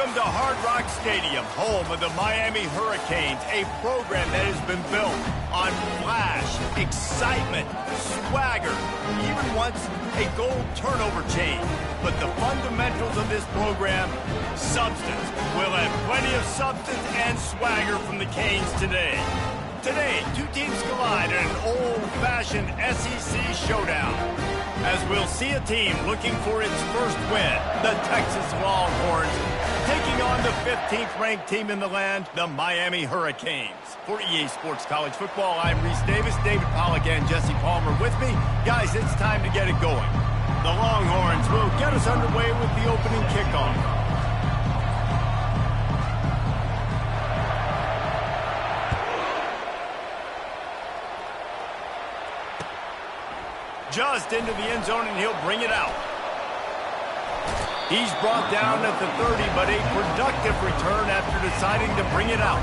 Welcome to Hard Rock Stadium, home of the Miami Hurricanes, a program that has been built on flash, excitement, swagger, even once a goal turnover chain. But the fundamentals of this program, substance. We'll have plenty of substance and swagger from the Canes today. Today, two teams collide in an old-fashioned SEC showdown, as we'll see a team looking for its first win, the Texas Longhorns, taking on the 15th-ranked team in the land, the Miami Hurricanes. For EA Sports College Football, I'm Reese Davis, David Pollack, and Jesse Palmer with me. Guys, it's time to get it going. The Longhorns will get us underway with the opening kickoff. Just into the end zone, and he'll bring it out. He's brought down at the 30, but a productive return after deciding to bring it out.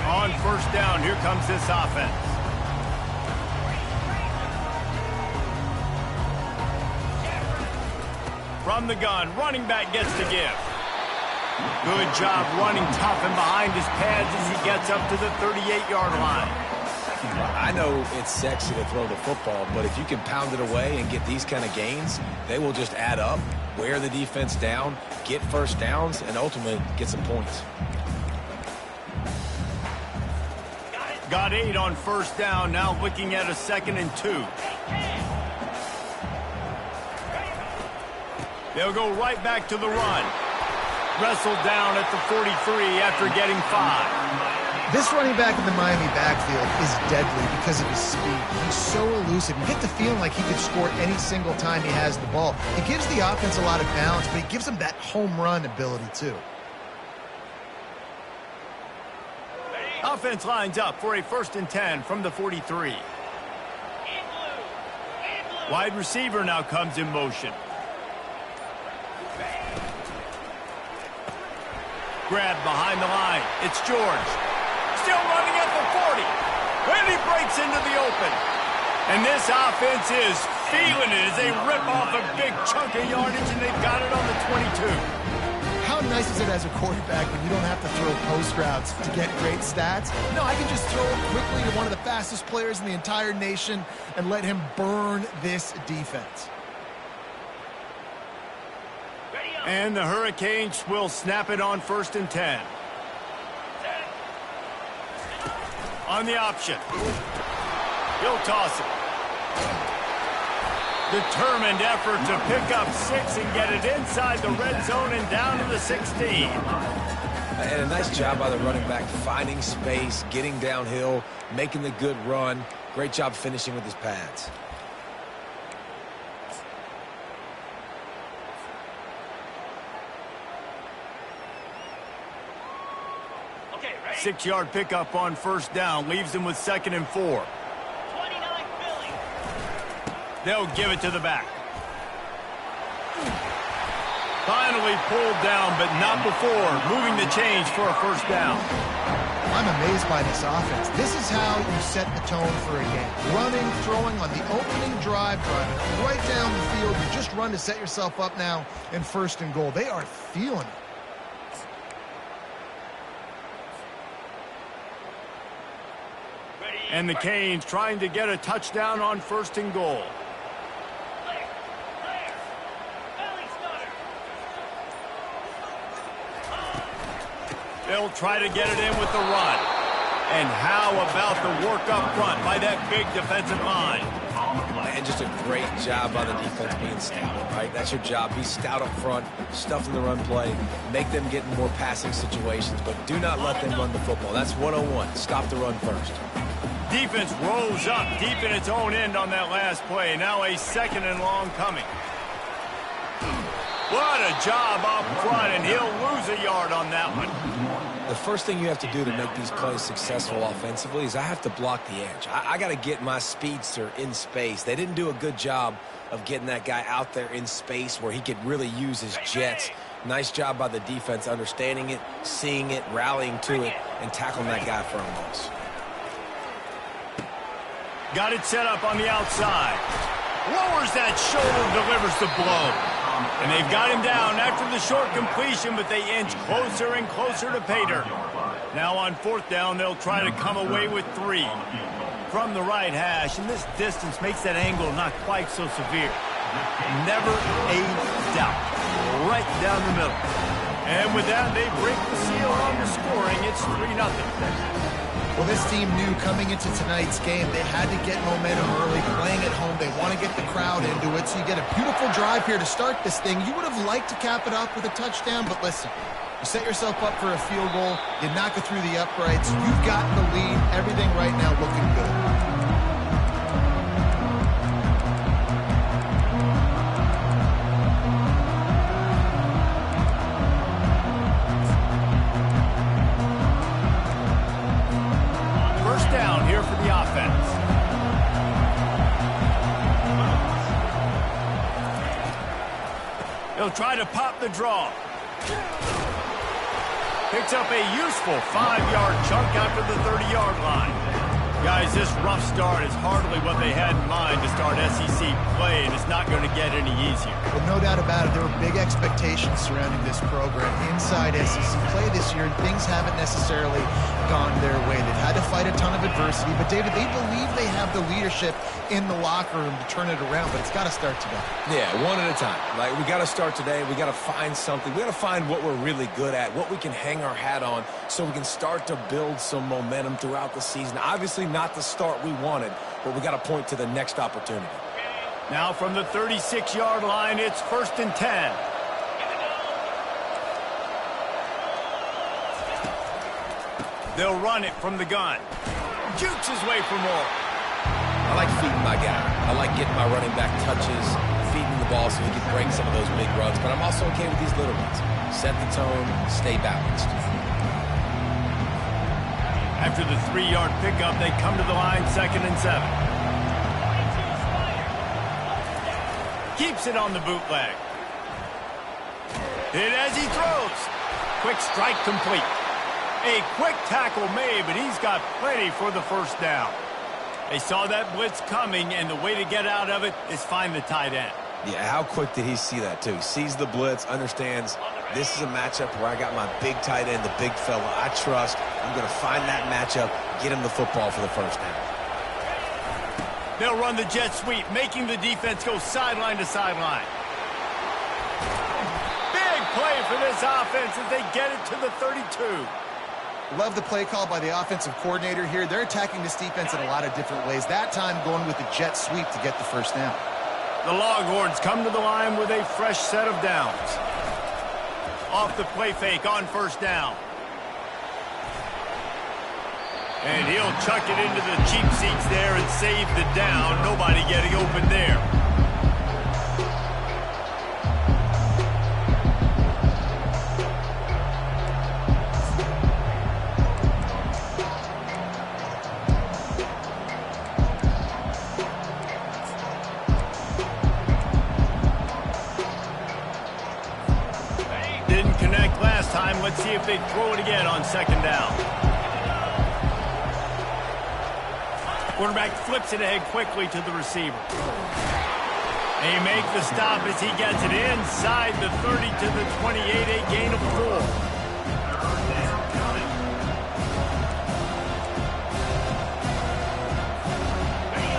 On first down, here comes this offense. From the gun, running back gets to give. Good job running tough and behind his pads as he gets up to the 38-yard line. I know it's sexy to throw the football, but if you can pound it away and get these kind of gains, they will just add up, wear the defense down, get first downs, and ultimately get some points. Got 8 on first down, now looking at a 2nd and 2. They'll go right back to the run. Wrestled down at the 43 after getting 5. This running back in the Miami backfield is deadly because of his speed. He's so elusive. You get the feeling like he could score any single time he has the ball. It gives the offense a lot of balance, but it gives them that home run ability too. Offense lines up for a 1st and 10 from the 43. Wide receiver now comes in motion. Grab behind the line. It's George. Still running at the 40. And he breaks into the open. And this offense is feeling it as they rip off a big chunk of yardage, and they've got it on the 22. How nice is it as a quarterback when you don't have to throw post routes to get great stats? No, I can just throw it quickly to one of the fastest players in the entire nation and let him burn this defense. And the Hurricanes will snap it on 1st and 10. On the option. He'll toss it. Determined effort to pick up 6 and get it inside the red zone and down to the 16. And a nice job by the running back, finding space, getting downhill, making the good run. Great job finishing with his pads. 6-yard pickup on first down leaves them with 2nd and 4. They'll give it to the back. Finally pulled down, but not before moving the chains for a 1st down. I'm amazed by this offense. This is how you set the tone for a game. Running, throwing on the opening drive, driving right down the field. You just run to set yourself up now in 1st and goal. They are feeling it. And the Canes trying to get a touchdown on 1st and goal. They'll try to get it in with the run. And how about the work up front by that big defensive line? And just a great job by the defense being stout, right? That's your job. Be stout up front, stuff in the run play, make them get in more passing situations, but do not let them run the football. That's 101. Stop the run first. Defense rolls up deep in its own end on that last play. Now a 2nd and long coming. What a job up front, and he'll lose a yard on that one. The first thing you have to do to make these plays successful offensively is I have to block the edge. I got to get my speedster in space. They didn't do a good job of getting that guy out there in space where he could really use his jets. Nice job by the defense understanding it, seeing it, rallying to it, and tackling that guy for a loss. Got it set up on the outside. Lowers that shoulder, delivers the blow. And they've got him down after the short completion, but they inch closer and closer to pay dirt. Now on 4th down, they'll try to come away with 3. From the right hash, and this distance makes that angle not quite so severe. Never a doubt. Right down the middle. And with that, they break the seal on the scoring. It's 3-0. Well, this team knew coming into tonight's game they had to get momentum early, playing at home. They want to get the crowd into it, so you get a beautiful drive here to start this thing. You would have liked to cap it off with a touchdown, but listen, you set yourself up for a field goal, you knock it through the uprights, you've got the lead, everything right now looking good. First down here for the offense. He'll try to pop the draw. Picks up a useful 5-yard chunk after the 30-yard line. Guys, this rough start is hardly what they had in mind to start SEC play, and it's not going to get any easier. Well, no doubt about it, there were big expectations surrounding this program inside SEC play this year, and things haven't necessarily gone their way. They've had to fight a ton of adversity, but David, they believe they have the leadership in the locker room to turn it around, but it's got to start today. Yeah, one at a time. Like, we got to start today. We got to find something. We got to find what we're really good at, what we can hang our hat on, so we can start to build some momentum throughout the season. Obviously, not the start we wanted, but we got to point to the next opportunity. Now from the 36-yard line, it's 1st and 10. They'll run it from the gun. Jukes his way for more. I like feeding my guy. I like getting my running back touches, feeding the ball so he can break some of those big runs, but I'm also okay with these little ones. Set the tone, stay balanced. After the 3-yard pickup, they come to the line, 2nd and 7. Keeps it on the bootleg. Hit as he throws. Quick strike complete. A quick tackle made, but he's got plenty for the first down. They saw that blitz coming, and the way to get out of it is find the tight end. Yeah, how quick did he see that, too? Sees the blitz, understands this is a matchup where I got my big tight end, the big fella I trust. I'm going to find that matchup, get him the football for the first down. They'll run the jet sweep, making the defense go sideline to sideline. Big play for this offense as they get it to the 32. Love the play call by the offensive coordinator here. They're attacking this defense in a lot of different ways. That time going with the jet sweep to get the first down. The Longhorns come to the line with a fresh set of downs. Off the play fake on 1st down. And he'll chuck it into the cheap seats there and save the down. Nobody getting open there. Didn't connect last time. Let's see if they throw it again on 2nd down. Quarterback flips it ahead quickly to the receiver. They make the stop as he gets it inside the 30 to the 28, a gain of 4.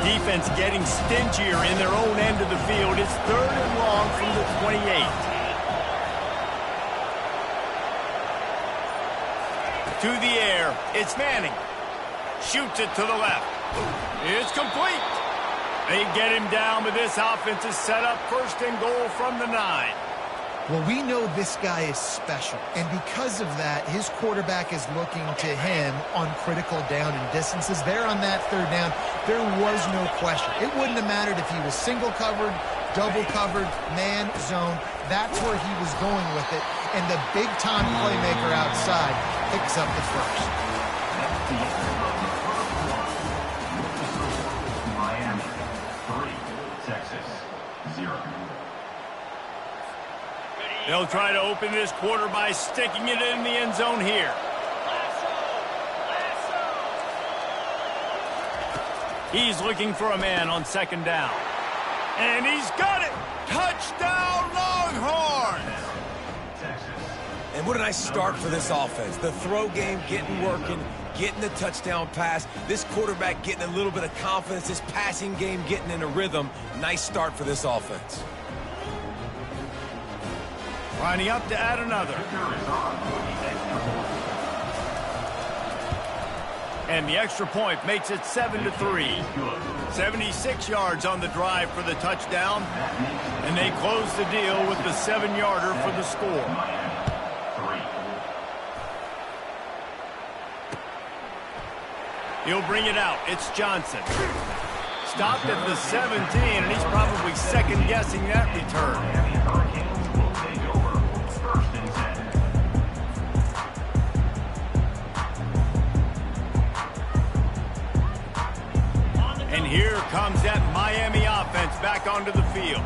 Defense getting stingier in their own end of the field. It's 3rd and long from the 28. To the air, it's Manning. Shoots it to the left. It's complete. They get him down, but this offense is set up 1st and goal from the 9. Well, we know this guy is special, and because of that, his quarterback is looking to him on critical down and distances. There on that 3rd down, there was no question. It wouldn't have mattered if he was single covered, double covered, man, zone. That's where he was going with it, and the big-time playmaker outside picks up the first. They'll try to open this quarter by sticking it in the end zone here. He's looking for a man on 2nd down. And he's got it. Touchdown, Longhorns. And what a nice start for this offense. The throw game getting working, getting the touchdown pass. This quarterback getting a little bit of confidence. This passing game getting in a rhythm. Nice start for this offense. Lining up to add another. And the extra point makes it 7-3. 76 yards on the drive for the touchdown. And they close the deal with the 7-yarder for the score. He'll bring it out. It's Johnson. Stopped at the 17, and he's probably second-guessing that return. And here comes that Miami offense back onto the field.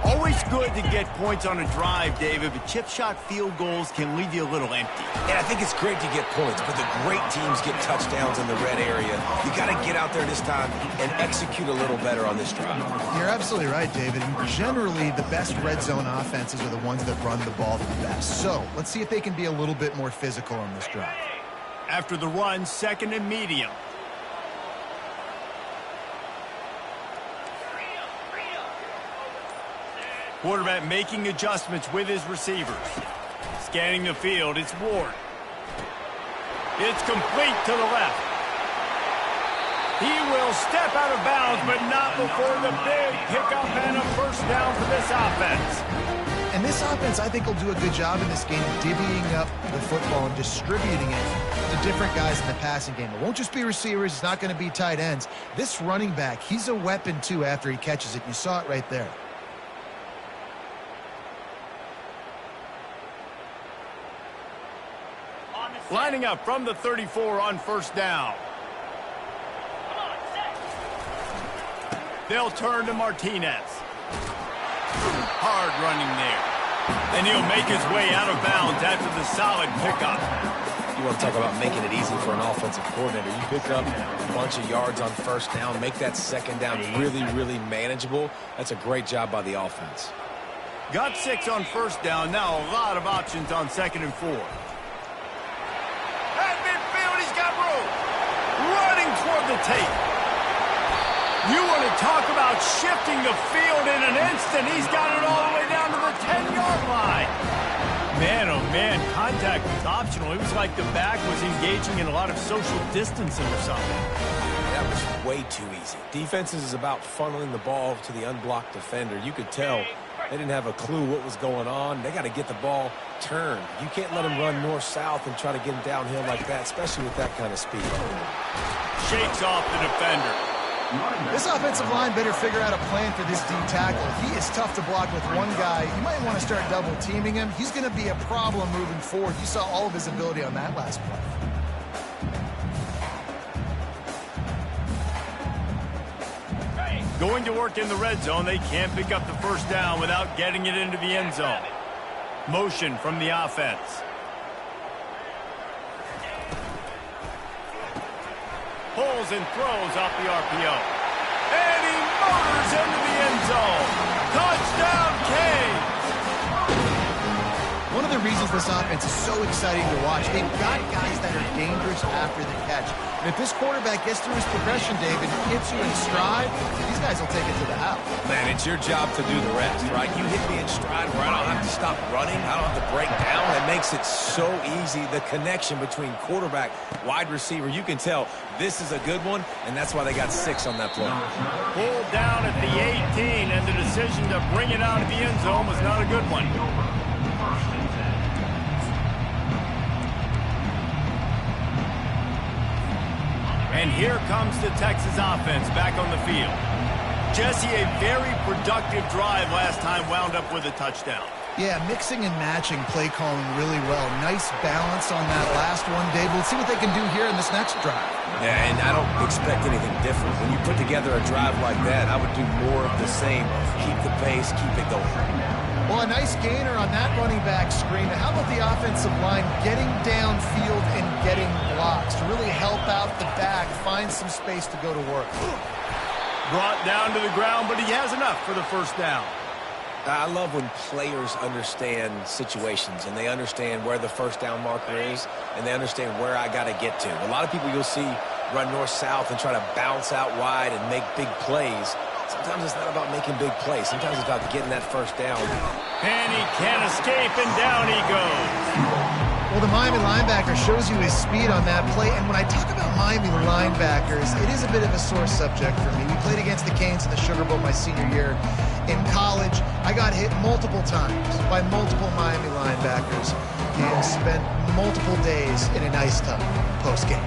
Always good to get points on a drive, David, but chip shot field goals can leave you a little empty. And I think it's great to get points, but the great teams get touchdowns in the red area. You got to get out there this time and execute a little better on this drive. You're absolutely right, David. And generally, the best red zone offenses are the ones that run the ball the best. So let's see if they can be a little bit more physical on this drive. After the run, second and medium. Quarterback making adjustments with his receivers. Scanning the field, it's Ward. It's complete to the left. He will step out of bounds, but not before the big pickup and a first down for this offense. And this offense, I think, will do a good job in this game divvying up the football and distributing it to different guys in the passing game. It won't just be receivers. It's not going to be tight ends. This running back, he's a weapon, too, after he catches it. You saw it right there. Lining up from the 34 on first down. They'll turn to Martinez. Hard running there. And he'll make his way out of bounds after the solid pickup. You want to talk about making it easy for an offensive coordinator. You pick up a bunch of yards on first down, make that second down really, really manageable. That's a great job by the offense. Got 6 on first down. Now a lot of options on second and 4. At midfield, he's got room. Running toward the tape. You want to talk about shifting the field in an instant. He's got it all the way down to the 10-yard line. Man, oh man, contact was optional. It was like the back was engaging in a lot of social distancing or something. That was way too easy. Defenses is about funneling the ball to the unblocked defender. You could tell they didn't have a clue what was going on. They got to get the ball turned. You can't let him run north-south and try to get him downhill like that, especially with that kind of speed. Shakes off the defender. This offensive line better figure out a plan for this D tackle. He is tough to block with one guy. You might want to start double-teaming him. He's going to be a problem moving forward. You saw all of his ability on that last play. Going to work in the red zone. They can't pick up the first down without getting it into the end zone. Motion from the offense. Pulls and throws off the RPO. And he motors into the end zone. Touchdown, Kane! One of the reasons this offense is so exciting to watch, they've got guys that are dangerous after the catch. And if this quarterback gets through his progression, David, hits you in stride, these guys will take it to the house. Man, it's your job to do the rest, right? You hit me in stride where I don't have to stop running. I don't have to break down. It makes it so easy. The connection between quarterback, wide receiver, you can tell this is a good one, and that's why they got 6 on that play. Pulled down at the 18, and the decision to bring it out of the end zone was not a good one. And here comes the Texas offense back on the field. Jesse, a very productive drive last time, wound up with a touchdown. Yeah, mixing and matching play calling really well. Nice balance on that last one, Dave. Let's see what they can do here in this next drive. Yeah, and I don't expect anything different. When you put together a drive like that, I would do more of the same. Keep the pace, keep it going. Well, a nice gainer on that running back screen. How about the offensive line getting downfield and getting blocks to really help out the back, find some space to go to work? Brought down to the ground, but he has enough for the first down. I love when players understand situations and they understand where the first down marker is and they understand where I got to get to. A lot of people you'll see run north-south and try to bounce out wide and make big plays. Sometimes it's not about making big plays. Sometimes it's about getting that first down. And he can't escape, and down he goes. Well, the Miami linebacker shows you his speed on that play. And when I talk about Miami linebackers, it is a bit of a sore subject for me. We played against the Canes in the Sugar Bowl my senior year. In college, I got hit multiple times by multiple Miami linebackers and spent multiple days in an ice tub post-game.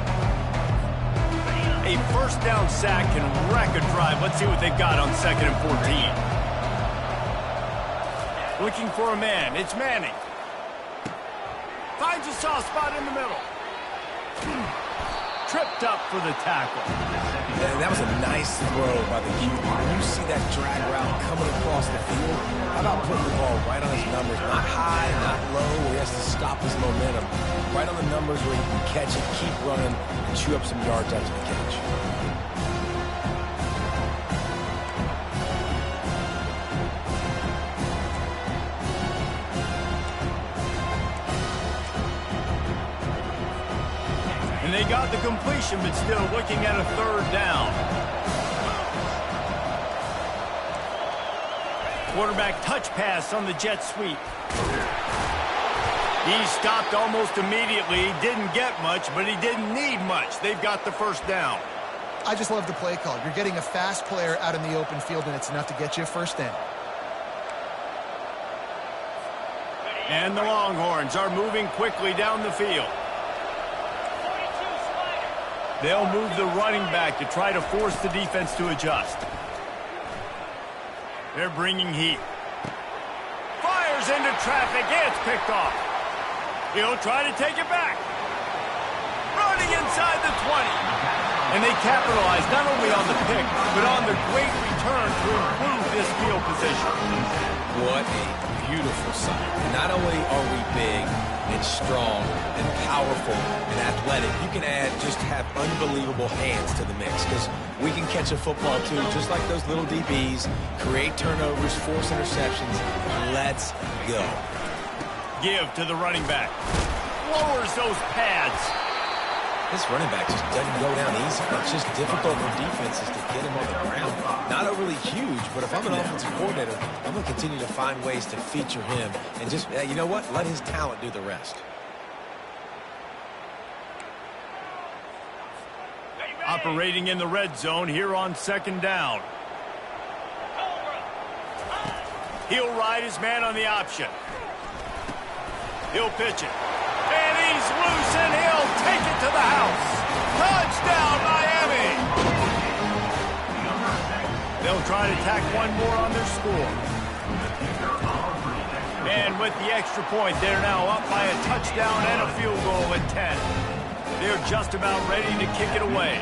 A first down sack can wreck a drive. Let's see what they've got on 2nd and 14. Looking for a man. It's Manning. Finds a soft spot in the middle. Tripped up for the tackle. And that was a nice throw by the QB. When you see that drag route coming across the field, how about putting the ball right on his numbers? Not high, not low, where he has to stop his momentum. Right on the numbers where he can catch it, keep running, and chew up some yards after the catch. And they got the completion, but still looking at a 3rd down. Quarterback touch pass on the jet sweep. He stopped almost immediately. Didn't get much, but he didn't need much. They've got the first down. I just love the play call. You're getting a fast player out in the open field, and it's enough to get you a first down. And the Longhorns are moving quickly down the field. They'll move the running back to try to force the defense to adjust. They're bringing heat. Fires into traffic. It's picked off. He'll try to take it back. Running inside the 20. And they capitalize not only on the pick, but on the great return to improve this field position. What a beautiful sight. Not only are we big and strong and powerful and athletic, you can just have unbelievable hands to the mix because we can catch a football too, just like those little DBs, create turnovers, force interceptions. Let's go. Give to the running back. Lowers those pads. This running back just doesn't go down easy. It's just difficult for defenses to get him on the ground. Not overly huge, but if I'm an offensive coordinator, I'm going to continue to find ways to feature him and just, you know what, let his talent do the rest. Operating in the red zone here on 2nd down. He'll ride his man on the option. He'll pitch it. And he's loose, and he'll take it to the house. Touchdown, Miami! They'll try to tack one more on their score. And with the extra point, they're now up by a touchdown and a field goal at 10. They're just about ready to kick it away.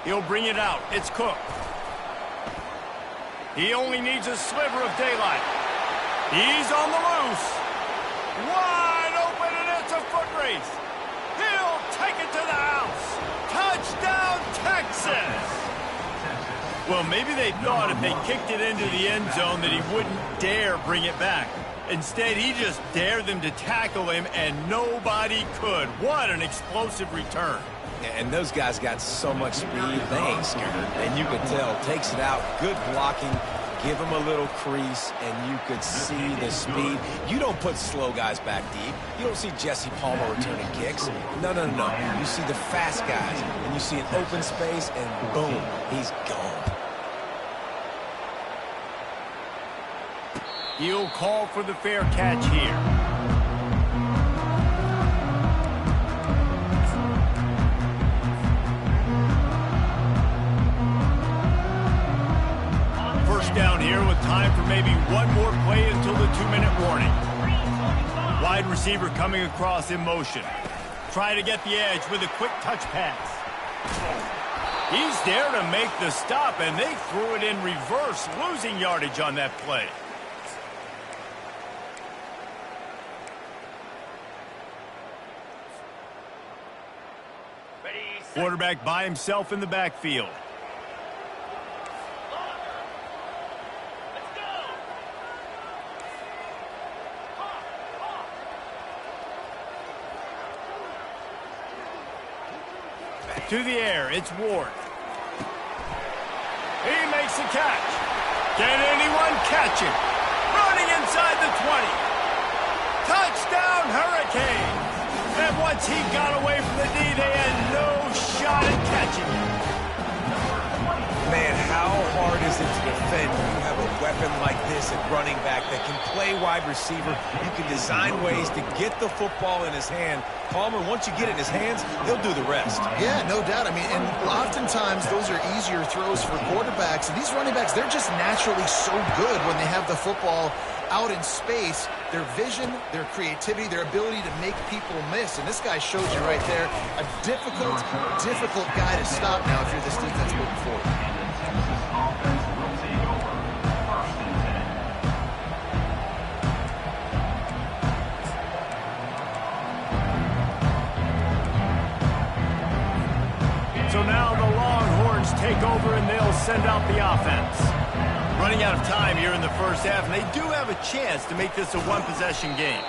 He'll bring it out. It's Cook. He only needs a sliver of daylight. He's on the loose. Wide open, and it's a foot race. He'll take it to the house. Touchdown, Texas! Well, maybe they thought if they kicked it into the end zone that he wouldn't dare bring it back. Instead, he just dared them to tackle him, and nobody could. What an explosive return. And those guys got so much speed, they ain't scared. And you could tell, takes it out, good blocking, give him a little crease, and you could see the speed. You don't put slow guys back deep. You don't see Jesse Palmer returning kicks. No. You see the fast guys, and you see an open space, and boom, he's gone. He'll call for the fair catch here. Down here with time for maybe one more play until the 2-minute warning. Wide receiver coming across in motion. Try to get the edge with a quick touch pass. He's there to make the stop, and they threw it in reverse, losing yardage on that play. Quarterback by himself in the backfield. To the air, it's Ward. He makes the catch. Can anyone catch him? Running inside the 20. Touchdown, Hurricanes. And once he got away from the D, they had no shot at catching him. Man, how hard is it to defend when you have a weapon like this at running back that can play wide receiver? You can design ways to get the football in his hand. Palmer, once you get it in his hands, he'll do the rest. Yeah, no doubt. I mean, and oftentimes those are easier throws for quarterbacks. And these running backs, they're just naturally so good when they have the football out in space. Their vision, their creativity, their ability to make people miss. And this guy showed you right there, a difficult guy to stop now if you're this defense moving forward. So now the Longhorns take over and they'll send out the offense. Running out of time here in the first half, and they do have a chance to make this a one-possession game.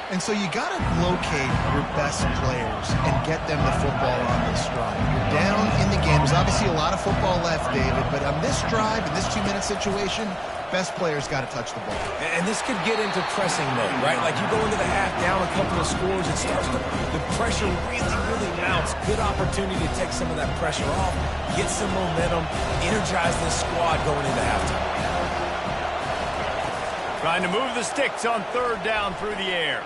And so you got to locate your best players and get them the football on this drive. You're down in the game. There's obviously a lot of football left, David, but on this drive, in this 2-minute situation, best players got to touch the ball. And this could get into pressing mode, right? Like you go into the half down a couple of scores, it starts to, the pressure really mounts. Good opportunity to take some of that pressure off, get some momentum, energize this squad going into halftime. Trying to move the sticks on third down through the air.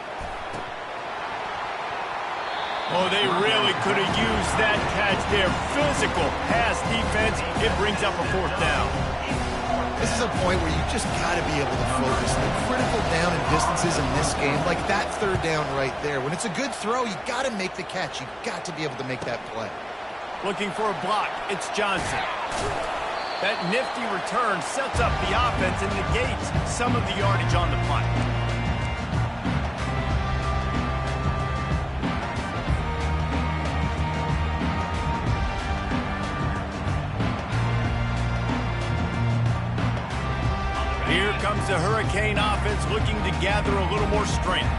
Oh, they really could have used that catch there. Physical pass defense. It brings up a fourth down. This is a point where you just got to be able to focus. The critical down and distances in this game, like that third down right there. When it's a good throw, you got to make the catch. You got to be able to make that play. Looking for a block. It's Johnson. That nifty return sets up the offense and negates some of the yardage on the punt. Here comes the Hurricane offense looking to gather a little more strength.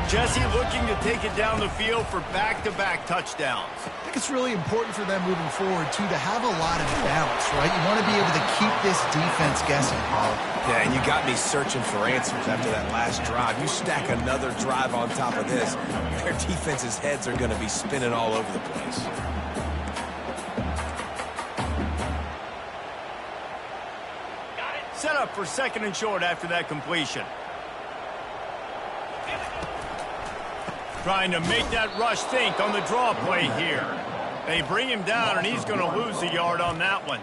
Jesse looking to take it down the field for back-to-back touchdowns. I think it's really important for them moving forward, too, to have a lot of balance, right? You want to be able to keep this defense guessing, Paul. Yeah, and you got me searching for answers after that last drive. You stack another drive on top of this, their defense's heads are going to be spinning all over the place. Set up for second and short after that completion. Trying to make that rush think on the draw play here. They bring him down, and he's going to lose a yard on that one.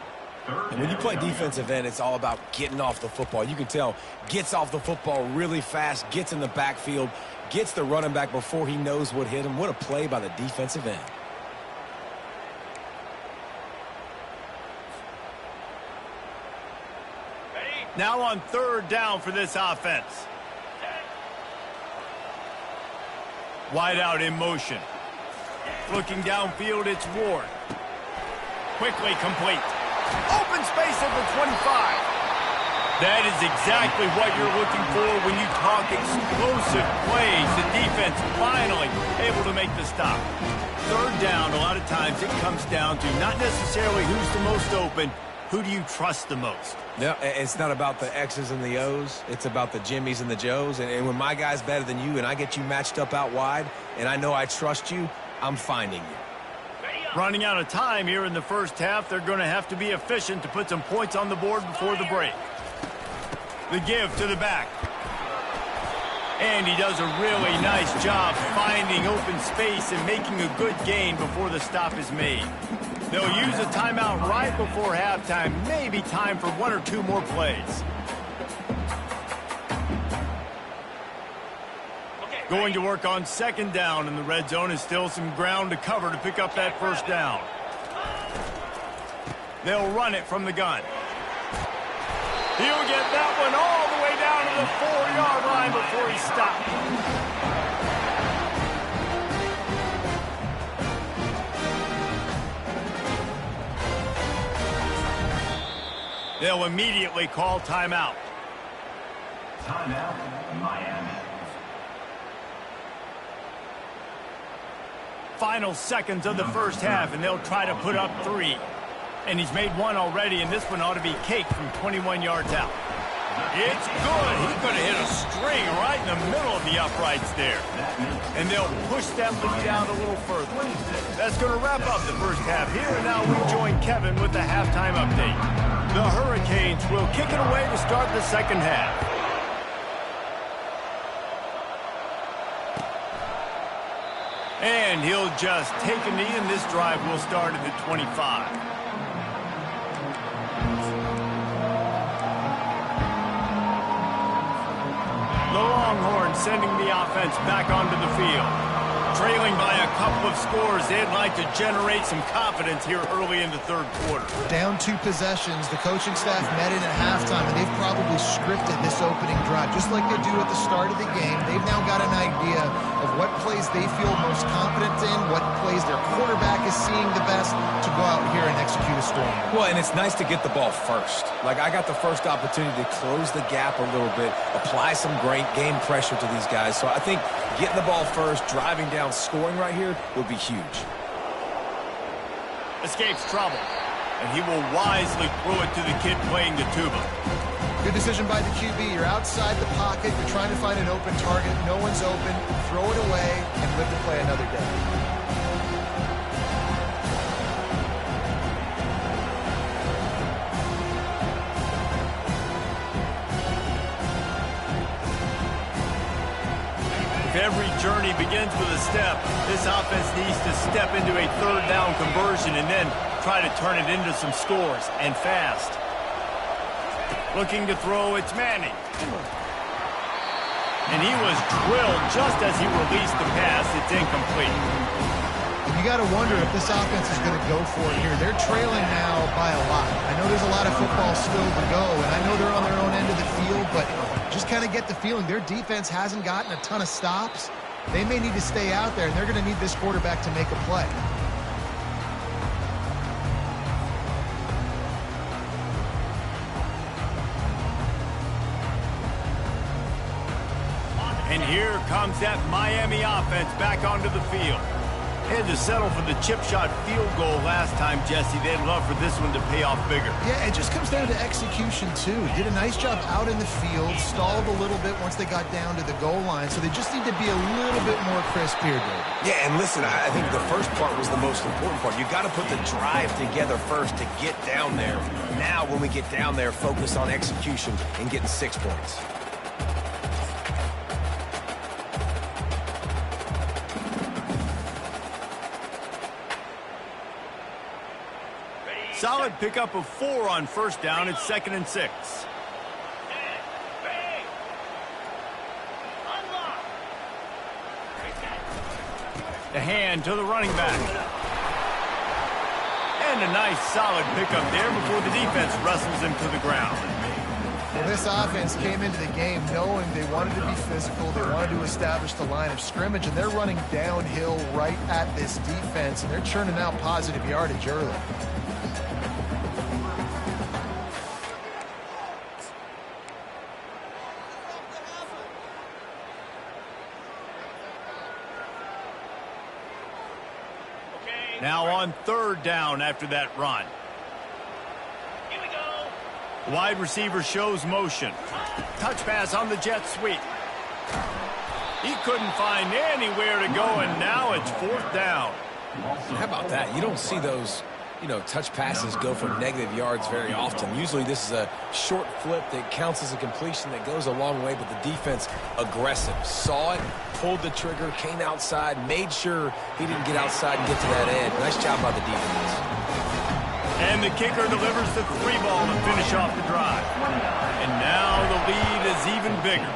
And when you play defensive end, it's all about getting off the football. You can tell, gets off the football really fast, gets in the backfield, gets the running back before he knows what hit him. What a play by the defensive end. Now on third down for this offense. Wide out in motion. Looking downfield, it's Ward. Quickly complete. Open space at the 25. That is exactly what you're looking for when you talk explosive plays. The defense finally able to make the stop. Third down, a lot of times it comes down to not necessarily who's the most open, who do you trust the most? No, it's not about the X's and the O's. It's about the Jimmys and the Joes. And when my guy's better than you and I get you matched up out wide and I know I trust you, I'm finding you. Running out of time here in the first half. They're going to have to be efficient to put some points on the board before the break. The give to the back. And he does a really nice job finding open space and making a good gain before the stop is made. They'll use a timeout right before halftime. Maybe time for one or two more plays. Going to work on second down, and the red zone is still some ground to cover to pick up that first down. They'll run it from the gun. He'll get that one all the way down to the 4-yard line before he stops. They'll immediately call timeout. Timeout, Miami. Final seconds of the first half, and they'll try to put up 3. And he's made 1 already, and this one ought to be cake from 21 yards out. It's good. He could have hit a string right in the middle of the uprights there. And they'll push that lead out a little further. That's going to wrap up the first half here, and now we join Kevin with the halftime update. The Hurricanes will kick it away to start the second half. And he'll just take a knee, and this drive will start at the 25. The Longhorns sending the offense back onto the field. Trailing by a couple of scores, they'd like to generate some confidence here early in the third quarter. Down 2 possessions, the coaching staff met in at halftime, and they've probably scripted this opening drive. Just like they do at the start of the game, they've now got an idea of what plays they feel most confident in, what plays their quarterback is seeing the best to go out here and execute a storm. Well, and it's nice to get the ball first. Like, I got the first opportunity to close the gap a little bit, apply some great game pressure to these guys. So I think getting the ball first, driving down, scoring right here would be huge. Escapes trouble, and he will wisely throw it to the kid playing the tuba. Good decision by the QB. You're outside the pocket. You're trying to find an open target. No one's open. Throw it away and live to play another day. If every journey begins with a step, this offense needs to step into a third down conversion and then try to turn it into some scores, and fast. Looking to throw, it's Manning. And he was drilled just as he released the pass. It's incomplete. And you got to wonder if this offense is going to go for it here. They're trailing now by a lot. I know there's a lot of football still to go, and I know they're on their own end of the field, but just kind of get the feeling their defense hasn't gotten a ton of stops. They may need to stay out there, and they're going to need this quarterback to make a play. And here comes that Miami offense back onto the field. Had to settle for the chip shot field goal last time, Jesse. They'd love for this one to pay off bigger. Yeah, it just comes down to execution, too. Did a nice job out in the field, stalled a little bit once they got down to the goal line, so they just need to be a little bit more crisp here, David. Yeah, and listen, I think the first part was the most important part. You got to put the drive together first to get down there. Now, when we get down there, focus on execution and getting 6 points. Solid pickup of 4 on first down. It's 2nd and 6. The hand to the running back. And a nice solid pickup there before the defense wrestles him to the ground. Well, this offense came into the game knowing they wanted to be physical, they wanted to establish the line of scrimmage, and they're running downhill right at this defense, and they're churning out positive yardage early. Now on 3rd down after that run. Here we go. Wide receiver shows motion. Touch pass on the jet sweep. He couldn't find anywhere to go, and now it's 4th down. How about that? You don't see those, touch passes go for negative yards very often. Usually this is a short flip that counts as a completion that goes a long way, but the defense aggressive. Saw it, pulled the trigger, came outside, made sure he didn't get outside and get to that edge. Nice job by the defense. And the kicker delivers the 3 ball to finish off the drive. And now the lead is even bigger.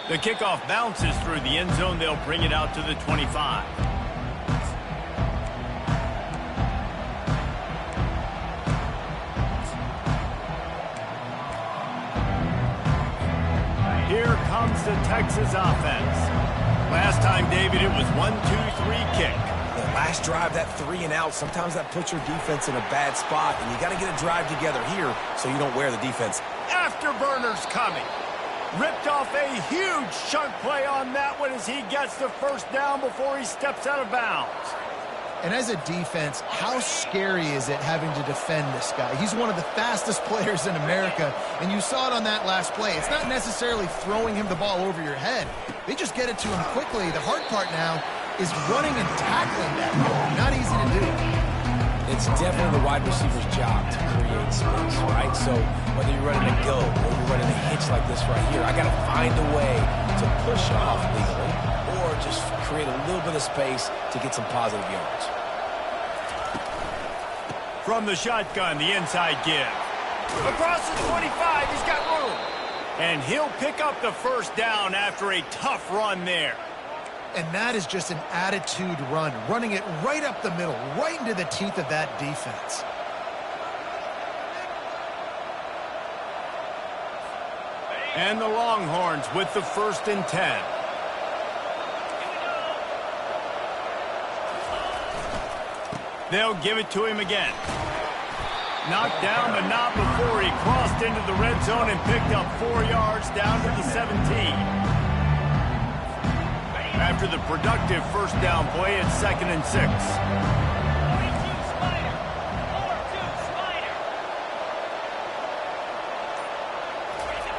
The kickoff bounces through the end zone. They'll bring it out to the 25. Here comes the Texas offense. Last time, David, it was 1-2-3 kick. last drive, that 3 and out, sometimes that puts your defense in a bad spot, and you got to get a drive together here so you don't wear the defense. Afterburners coming. Ripped off a huge chunk play on that one as he gets the first down before he steps out of bounds. And as a defense, how scary is it having to defend this guy? He's one of the fastest players in America, and you saw it on that last play. It's not necessarily throwing him the ball over your head. They just get it to him quickly. The hard part now is running and tackling that ball. Not easy to do. It's definitely the wide receiver's job to create space, right? So whether you're running a go or you're running a hitch like this right here, I got to find a way to push off legally or just create a little bit of space to get some positive yards. From the shotgun, the inside give. Across the 25, he's got room. And he'll pick up the first down after a tough run there. And that is just an attitude run, running it right up the middle, right into the teeth of that defense. And the Longhorns with the 1st and 10. They'll give it to him again. Knocked down, but not before he crossed into the red zone and picked up 4 yards down to the 17. After the productive first down play, it's 2nd and 6.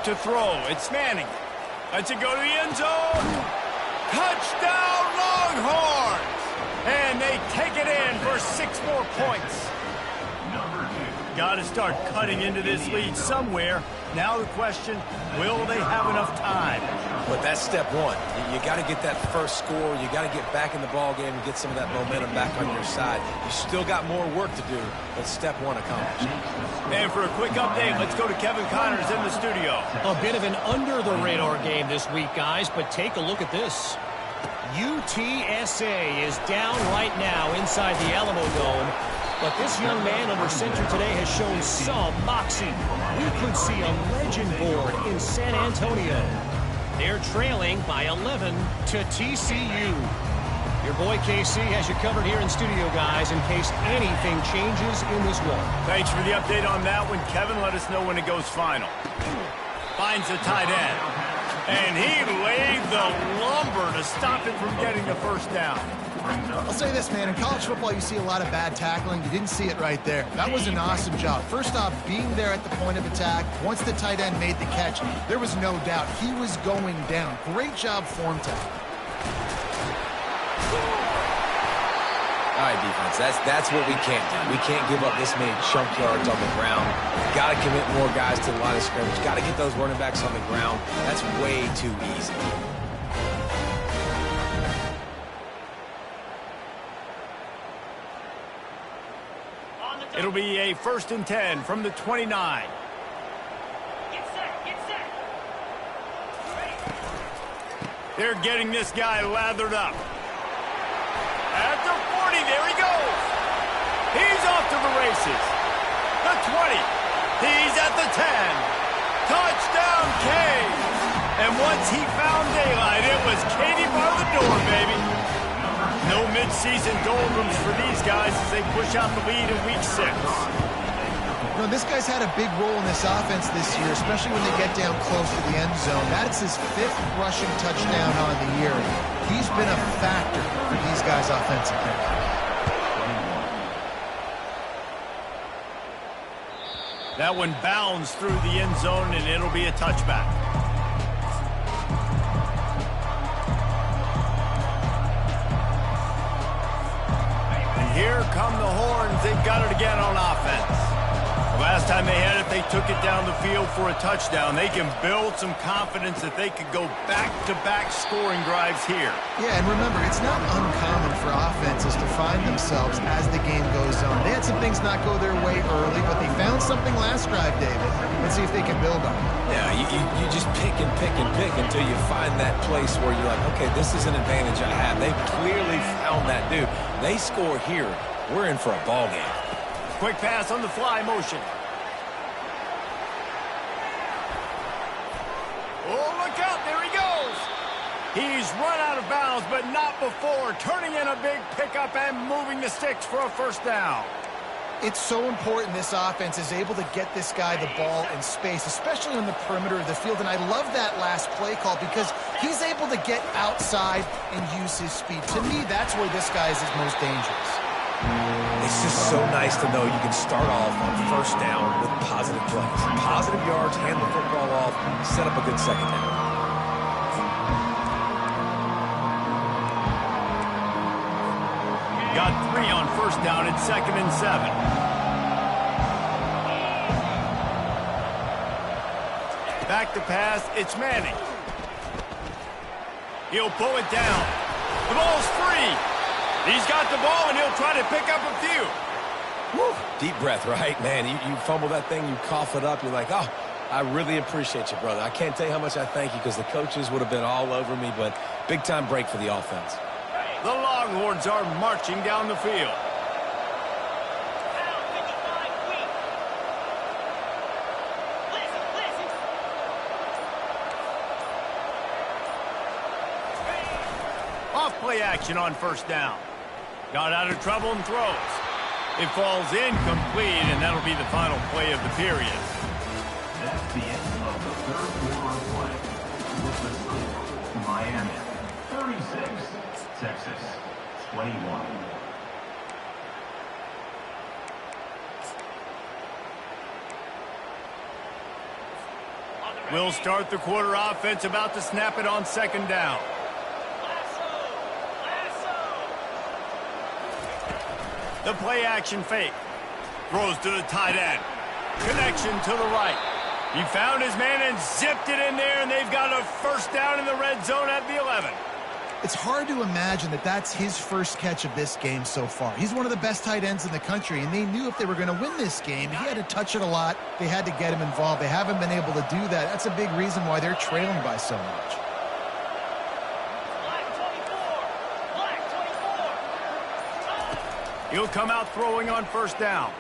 To throw, it's Manning. Lets it go to the end zone. Touchdown, Longhorns! And they take it in for 6 more points. Got to start cutting into this lead somewhere. Now the question, will they have enough time? But that's step one. You got to get that first score. You got to get back in the ball game and get some of that momentum back on your side. You still got more work to do, but step one accomplished. And for a quick update, let's go to Kevin Connors in the studio. A bit of an under-the-radar game this week, guys, but take a look at this. UTSA is down right now inside the Alamo Dome. But this young man under center today has shown some moxie. We could see a legend board in San Antonio. They're trailing by 11 to TCU. Your boy KC has you covered here in studio, guys, in case anything changes in this one. Thanks for the update on that one, Kevin. Let us know when it goes final. Finds the tight end. And he laid the lumber to stop him from getting the first down. I'll say this, man. In college football, you see a lot of bad tackling. You didn't see it right there. That was an awesome job. First off, being there at the point of attack. Once the tight end made the catch, there was no doubt he was going down. Great job form tackle. All right, defense, that's what we can't do. We can't give up this many chunk yards on the ground. Got to commit more guys to the line of scrimmage. Got to get those running backs on the ground. That's way too easy. It'll be a 1st and 10 from the 29. Get set. They're getting this guy lathered up. At the 40, there he goes. He's off to the races. The 20. He's at the 10. Touchdown, Canes. And once he found daylight, it was Katie bar the door, baby. No mid-season doldrums for these guys as they push out the lead in week 6. You know, this guy's had a big role in this offense this year, especially when they get down close to the end zone. That's his 5th rushing touchdown on the year. He's been a factor for these guys offensively. That one bounds through the end zone, and it'll be a touchback. Here come the Horns. They've got it again on offense. The last time they had it, they took it down the field for a touchdown. They can build some confidence that they could go back-to-back scoring drives here. Yeah, and remember, it's not uncommon for offenses to find themselves as the game goes on. They had some things not go their way early, but they found something last drive, David. Let's see if they can build on it. Yeah, you just pick and pick and pick until you find that place where you're like, okay, this is an advantage I have. They've clearly found that dude. They score here. We're in for a ball game. Quick pass on the fly motion. Oh, look out. There he goes. He's He's run out of bounds, but not before turning in a big pickup and moving the sticks for a first down. It's so important this offense is able to get this guy the ball in space, especially on the perimeter of the field. And I love that last play call because he's able to get outside and use his speed. To me, that's where this guy is his most dangerous. It's just so nice to know you can start off on first down with positive plays. Positive yards, hand the football off, set up a good second down. Got 3 on first down at 2nd and 7. Back to pass, it's Manning. He'll pull it down. The ball's free. He's got the ball, and he'll try to pick up a few. Woo. Deep breath, right? Man, you fumble that thing, you cough it up, you're like, oh, I really appreciate you, brother. I can't tell you how much I thank you because the coaches would have been all over me, but big-time break for the offense. The Longhorns are marching down the field. Off play action on first down. Got out of trouble and throws. It falls incomplete, and that'll be the final play of the period. That's the end of the third quarter of play. With the score, Miami 36, Texas 21. We'll start the quarter offense, about to snap it on second down. The play action fake. Throws to the tight end. Connection to the right. He found his man and zipped it in there, and they've got a first down in the red zone at the 11. It's hard to imagine that that's his first catch of this game so far. He's one of the best tight ends in the country, and they knew if they were going to win this game, he had to touch it a lot. They had to get him involved. They haven't been able to do that. That's a big reason why they're trailing by so much. He'll come out throwing on first down.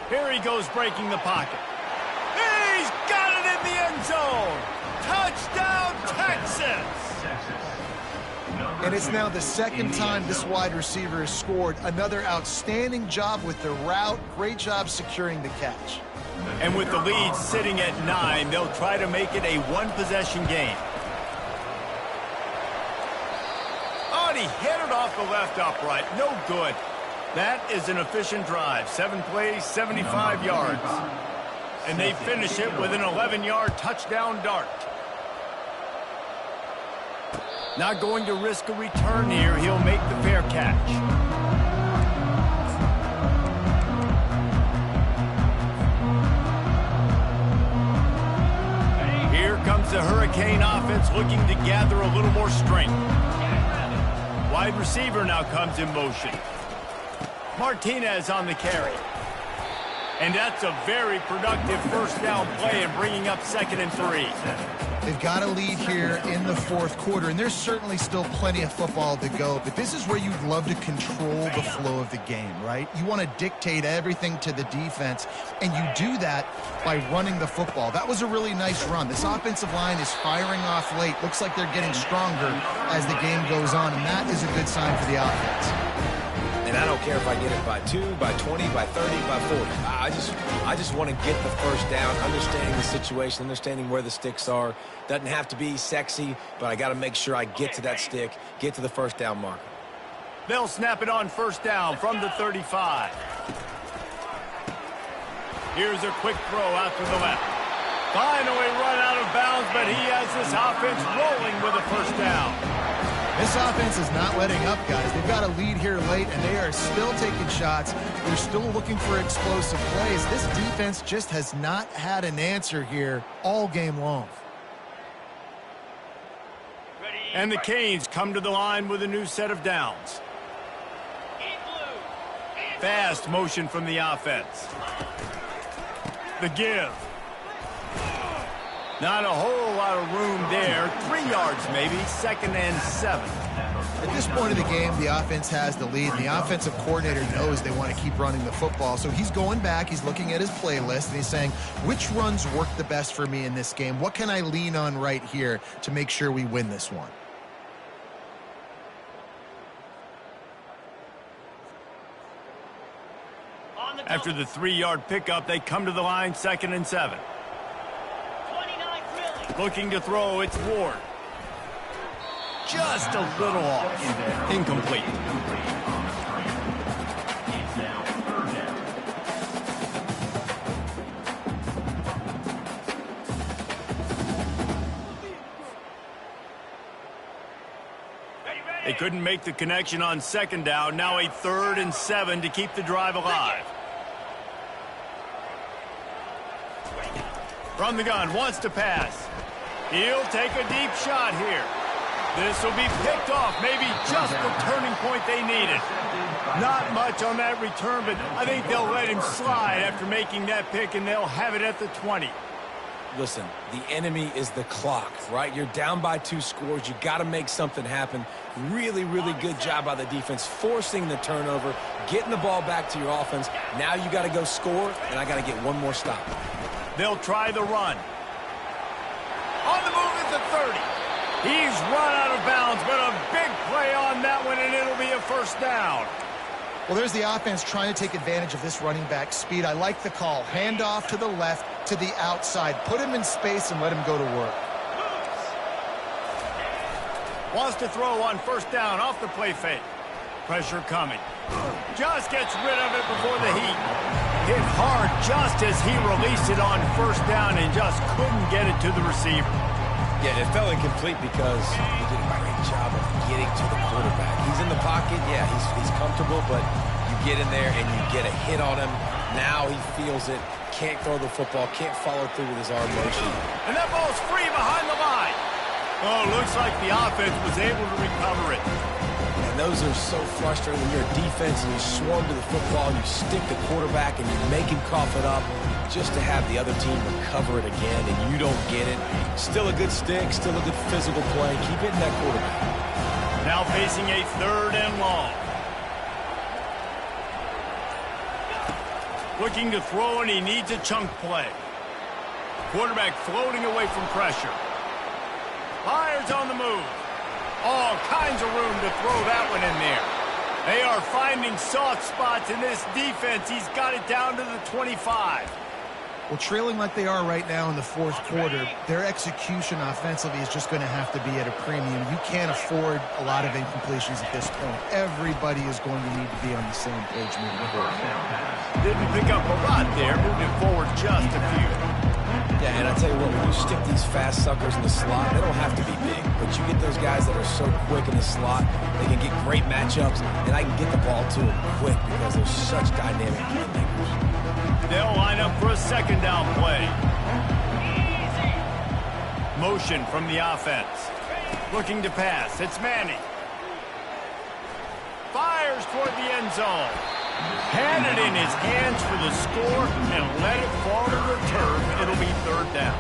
Here he goes breaking the pocket. He's got it in the end zone. Touchdown, Texas. And it's now the second time this wide receiver has scored. Another outstanding job with the route. Great job securing the catch. And with the lead sitting at 9, they'll try to make it a one-possession game. Oh, and he hit it off the left upright. No good. That is an efficient drive. 7 plays, 75 yards. And they finish it with an 11-yard touchdown dart. Not going to risk a return here. He'll make the fair catch. Here comes the Hurricane offense looking to gather a little more strength. Wide receiver now comes in motion. Martinez on the carry. And that's a very productive first down play and bringing up 2nd and 3. They've got a lead here in the fourth quarter, and there's certainly still plenty of football to go, but this is where you'd love to control the flow of the game, right? You want to dictate everything to the defense, and you do that by running the football. That was a really nice run. This offensive line is firing off late. Looks like they're getting stronger as the game goes on, and that is a good sign for the offense. And I don't care if I get it by 2, by 20, by 30, by 40. I just want to get the first down, understanding the situation, understanding where the sticks are. Doesn't have to be sexy, but I got to make sure I get to that stick, get to the first down marker. They'll snap it on first down from the 35. Here's a quick throw out to the left. Finally run out of bounds, but he has this offense rolling with a first down. This offense is not letting up, guys. They've got a lead here late, and they are still taking shots. They're still looking for explosive plays. This defense just has not had an answer here all game long. And the Canes come to the line with a new set of downs. Fast motion from the offense. The give. Not a whole lot of room there. 3 yards maybe. 2nd and 7. At this point of the game, the offense has the lead, and the offensive coordinator knows they want to keep running the football. So he's going back, he's looking at his playlist, and he's saying, which runs work the best for me in this game? What can I lean on right here to make sure we win this one? After the 3-yard pickup, they come to the line, 2nd and 7. 29 really. Looking to throw, it's Ward. Just a little off. Incomplete. It's now 3rd down. They couldn't make the connection on 2nd down. Now a 3rd and 7 to keep the drive alive. From the gun, wants to pass. He'll take a deep shot here. This will be picked off, maybe just the turning point they needed. Not much on that return, but I think they'll let him slide after making that pick, and they'll have it at the 20. Listen, the enemy is the clock, right? You're down by 2 scores. You got to make something happen. Really, really good job by the defense, forcing the turnover, getting the ball back to your offense. Now you got to go score, and I got to get one more stop. They'll try the run. On the move at the 30. He's run out of bounds, but a big play on that one, and it'll be a 1st down. Well, there's the offense trying to take advantage of this running back speed. I like the call. Hand off to the left, to the outside. Put him in space and let him go to work. Wants to throw on 1st down off the play fake. Pressure coming. Just gets rid of it before the heat. Hit hard just as he released it on 1st down and just couldn't get it to the receiver. Yeah, it fell incomplete because he did a great job of getting to the quarterback. He's in the pocket, yeah, he's comfortable, but you get in there and you get a hit on him. Now he feels it, can't throw the football, can't follow through with his arm motion. And that ball's free behind the line. Oh, looks like the offense was able to recover it. And those are so frustrating when you're a defense and you swarm to the football, you stick the quarterback and you make him cough it up just to have the other team recover it again and you don't get it. Still a good stick, still a good physical play. Keep hitting that quarterback. Now facing a 3rd and long. Looking to throw, and he needs a chunk play. Quarterback floating away from pressure. Fires on the move. All kinds of room to throw that one in there. They are finding soft spots in this defense. He's got it down to the 25. Well, trailing like they are right now in the 4th quarter, their execution offensively is just going to have to be at a premium. You can't afford a lot of incompletions at this point. Everybody is going to need to be on the same page moving forward. Didn't pick up a lot there, moving forward just a few. Yeah, and I tell you what, when you stick these fast suckers in the slot, they don't have to be big, but you get those guys that are so quick in the slot, they can get great matchups, and I can get the ball to them quick because they're such dynamic playmakers. They'll line up for a 2nd down play. Motion from the offense. Looking to pass. It's Manning. Fires toward the end zone. Had it in his hands for the score and let it fall to the turf. It'll be 3rd down.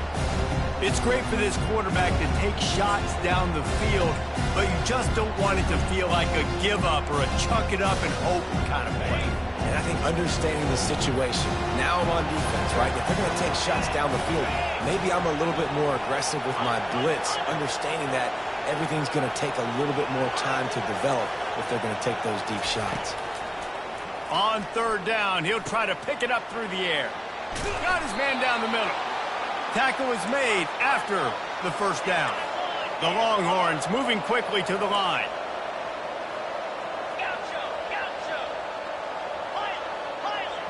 It's great for this quarterback to take shots down the field, but you just don't want it to feel like a give up or a chuck it up and hope kind of play. And I think understanding the situation, now I'm on defense, right? If they're going to take shots down the field, maybe I'm a little bit more aggressive with my blitz, understanding that everything's going to take a little bit more time to develop if they're going to take those deep shots. On 3rd down, he'll try to pick it up through the air. Got his man down the middle. Tackle is made after the 1st down. The Longhorns moving quickly to the line.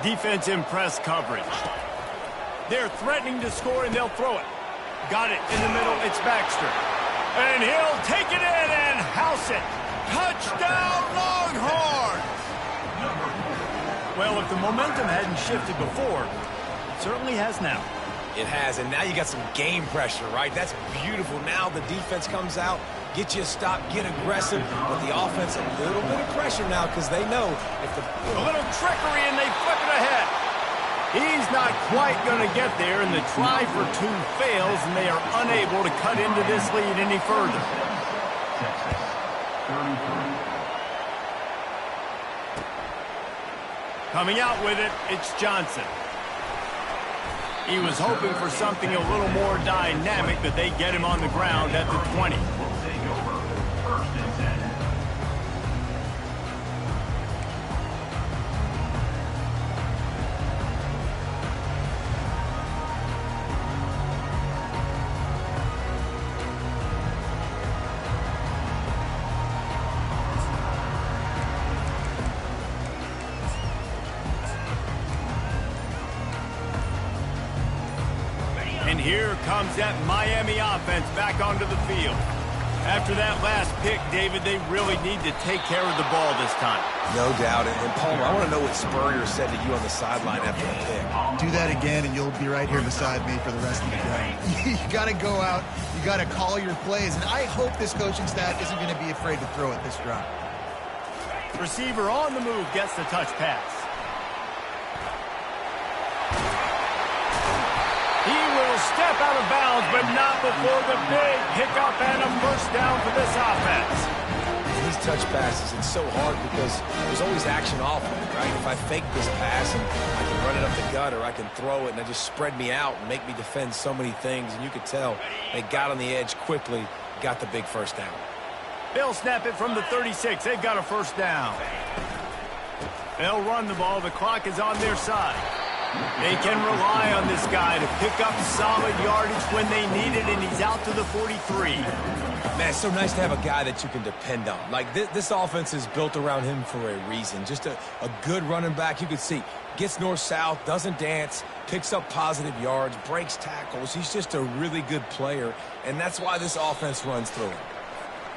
Defense in press coverage. They're threatening to score, and they'll throw it. Got it in the middle. It's Baxter. And he'll take it in and house it. Touchdown, Longhorns! Well, if the momentum hadn't shifted before, it certainly has now. It has, and now you got some game pressure, right? That's beautiful. Now the defense comes out, get you a stop, get aggressive, but the offense a little bit of pressure now because they know if the... A little trickery, and they flip it ahead. He's not quite going to get there, and the try for 2 fails, and they are unable to cut into this lead any further. Texas, 33. Coming out with it, it's Johnson. He was hoping for something a little more dynamic, but they get him on the ground at the 20. Will take over 1st and 10. comes that Miami offense back onto the field. After that last pick, David, they really need to take care of the ball this time. No doubt. And Palmer, I want to know what Spurrier said to you on the sideline after the pick. Do that again, and you'll be right here beside me for the rest of the day. You got to go out. You got to call your plays. And I hope this coaching staff isn't going to be afraid to throw it this drive. Receiver on the move gets the touch pass. He will step out of bounds, but not before the big pickup and a first down for this offense. These touch passes, it's so hard because there's always action off of it, right? If I fake this pass and I can run it up the gut or I can throw it and they just spread me out and make me defend so many things, and you could tell they got on the edge quickly, got the big first down. They'll snap it from the 36. They've got a first down. They'll run the ball. The clock is on their side. They can rely on this guy to pick up solid yardage when they need it, and he's out to the 43. Man, it's so nice to have a guy that you can depend on. Like, this offense is built around him for a reason. Just a good running back. You can see, gets north-south, doesn't dance, picks up positive yards, breaks tackles. He's just a really good player, and that's why this offense runs through him.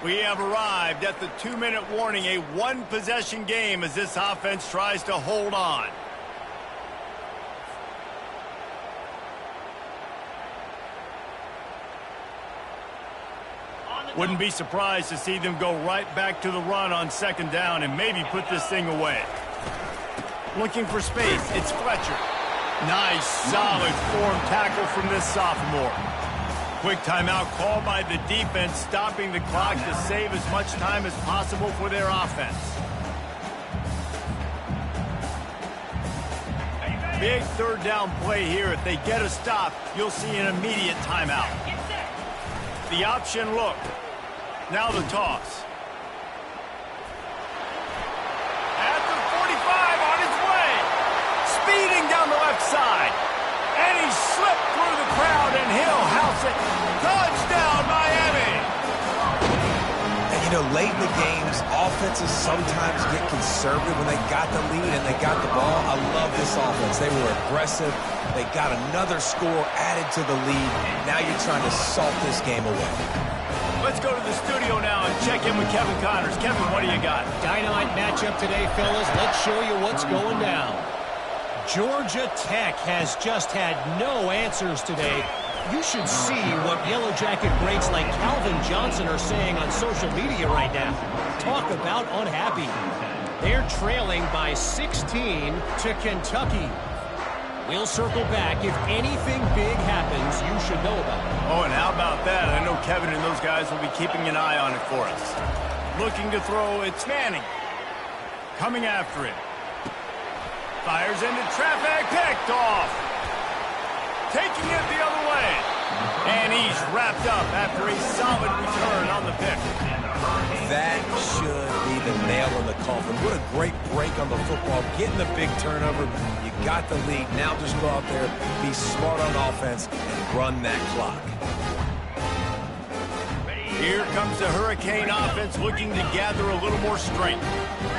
We have arrived at the 2-minute warning, a one-possession game as this offense tries to hold on. Wouldn't be surprised to see them go right back to the run on second down and maybe put this thing away. Looking for space, it's Fletcher. Nice, solid form tackle from this sophomore. Quick timeout called by the defense, stopping the clock to save as much time as possible for their offense. Big third down play here. If they get a stop, you'll see an immediate timeout. The option look. Now the toss. At the 45 on his way. Speeding down the left side. And he slipped through the crowd, and he'll house it. Touchdown, Miami! And, you know, late in the games, offenses sometimes get conservative when they got the lead and they got the ball. I love this offense. They were aggressive. They got another score added to the lead. Now you're trying to salt this game away. Let's go to the studio now and check in with Kevin Connors. Kevin, what do you got? Dynamite matchup today, fellas. Let's show you what's going down. Georgia Tech has just had no answers today. You should see what Yellow Jacket greats like Calvin Johnson are saying on social media right now. Talk about unhappy. They're trailing by 16 to Kentucky. We'll circle back. If anything big happens, you should know about it. Oh, and how about that? I know Kevin and those guys will be keeping an eye on it for us. Looking to throw, it's Manning. Coming after it. Fires into traffic, picked off. Taking it the other way. And he's wrapped up after a solid return on the pick. That should be the nail in the coffin. What a great break on the football. Getting the big turnover. You got the lead. Now just go out there, be smart on offense, and run that clock. Here comes the Hurricane offense looking to gather a little more strength.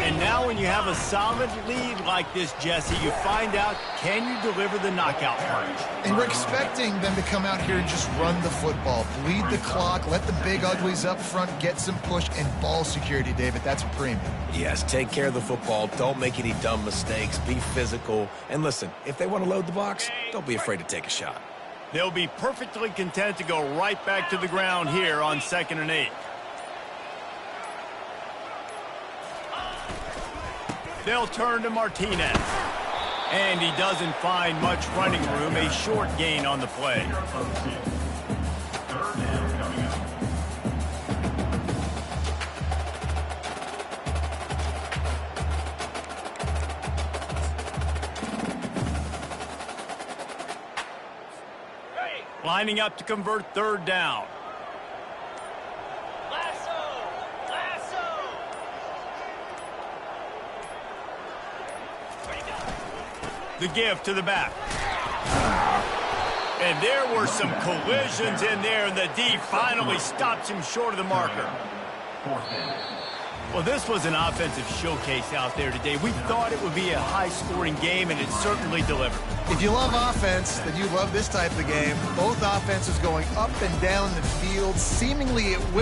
And now when you have a solid lead like this, Jesse, you find out, can you deliver the knockout punch? And we're expecting them to come out here and just run the football, bleed the clock, let the big uglies up front get some push, and ball security, David. That's a premium. Yes, take care of the football. Don't make any dumb mistakes. Be physical. And listen, if they want to load the box, don't be afraid to take a shot. They'll be perfectly content to go right back to the ground here on 2nd and 8. They'll turn to Martinez. And he doesn't find much running room. A short gain on the play. Lining up to convert 3rd down. The give to the back. And there were some collisions in there, and the D finally stops him short of the marker. Well, this was an offensive showcase out there today. We thought it would be a high-scoring game, and it certainly delivered. If you love offense, then you love this type of game. Both offenses going up and down the field, seemingly at will.